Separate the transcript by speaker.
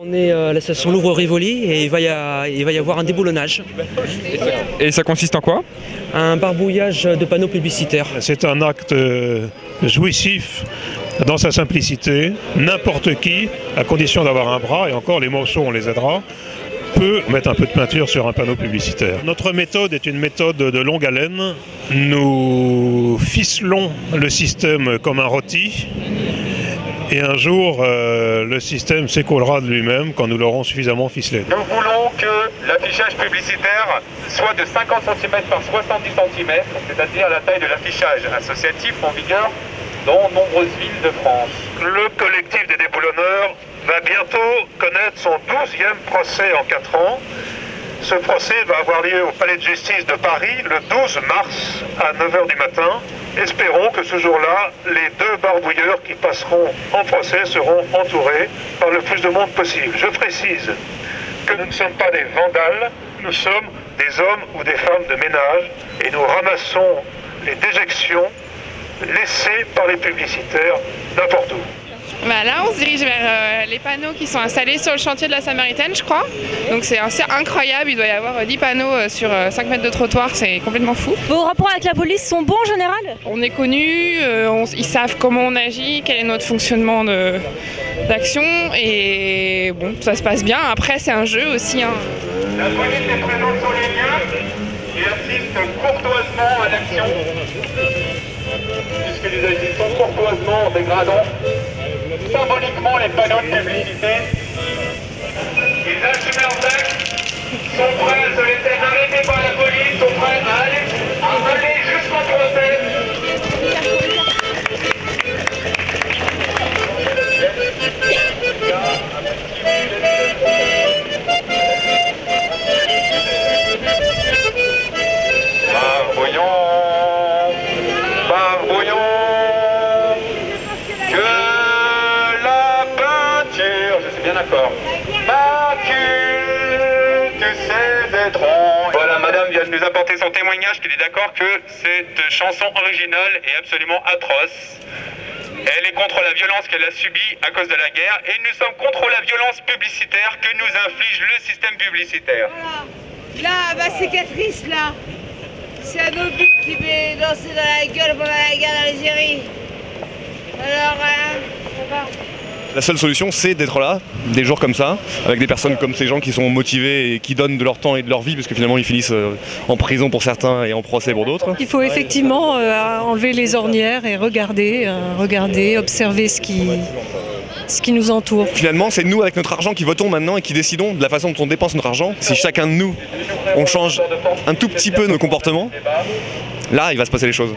Speaker 1: On est à la station Louvre-Rivoli et il va y avoir un déboulonnage.
Speaker 2: Et ça consiste en quoi?
Speaker 1: Un barbouillage de panneaux publicitaires.
Speaker 3: C'est un acte jouissif dans sa simplicité. N'importe qui, à condition d'avoir un bras, et encore les morceaux on les aidera, peut mettre un peu de peinture sur un panneau publicitaire. Notre méthode est une méthode de longue haleine. Nous ficelons le système comme un rôti. Et un jour, le système s'écoulera de lui-même quand nous l'aurons suffisamment ficelé.
Speaker 4: Nous voulons que l'affichage publicitaire soit de 50 cm par 70 cm, c'est-à-dire la taille de l'affichage associatif en vigueur dans nombreuses villes de France.
Speaker 3: Le collectif des déboulonneurs va bientôt connaître son 12e procès en 4 ans. Ce procès va avoir lieu au Palais de Justice de Paris le 12 mars à 9 h du matin. Espérons que ce jour-là, les 2 barbouilleurs qui passeront en procès seront entourés par le plus de monde possible. Je précise que nous ne sommes pas des vandales, nous sommes des hommes ou des femmes de ménage et nous ramassons les déjections laissées par les publicitaires n'importe où.
Speaker 5: Bah là, on se dirige vers les panneaux qui sont installés sur le chantier de la Samaritaine, je crois. Donc c'est assez incroyable, il doit y avoir 10 panneaux sur 5 mètres de trottoir, c'est complètement fou.
Speaker 6: Vos rapports avec la police sont bons en général?
Speaker 5: On est connus, ils savent comment on agit, quel est notre fonctionnement d'action, et bon, ça se passe bien. Après, c'est un jeu aussi. Hein.
Speaker 4: La police est présente sur les lieux et assiste courtoisement à l'action, puisque les agissons courtoisement en dégradant symboliquement les panneaux de publicité. Les archimerdins sont prêts à se laisser arrêter par la police, sont prêts à aller jusqu'au procès. D'accord. Macule de ces étranges. Voilà, madame vient de nous apporter son témoignage qu'il est d'accord que cette chanson originale est absolument atroce. Elle est contre la violence qu'elle a subie à cause de la guerre et nous sommes contre la violence publicitaire que nous inflige le système publicitaire.
Speaker 7: Voilà. Là, ma cicatrice, là, c'est un obus qui m'est lancé dans la gueule pendant la guerre d'Algérie. Alors, ça va.
Speaker 8: La seule solution, c'est d'être là, des jours comme ça, avec des personnes comme ces gens qui sont motivés et qui donnent de leur temps et de leur vie, parce que finalement ils finissent en prison pour certains et en procès pour d'autres.
Speaker 6: Il faut effectivement enlever les ornières et regarder, observer ce qui nous entoure.
Speaker 8: Finalement, c'est nous avec notre argent qui votons maintenant et qui décidons de la façon dont on dépense notre argent. Si chacun de nous, on change un tout petit peu nos comportements, là il va se passer les choses.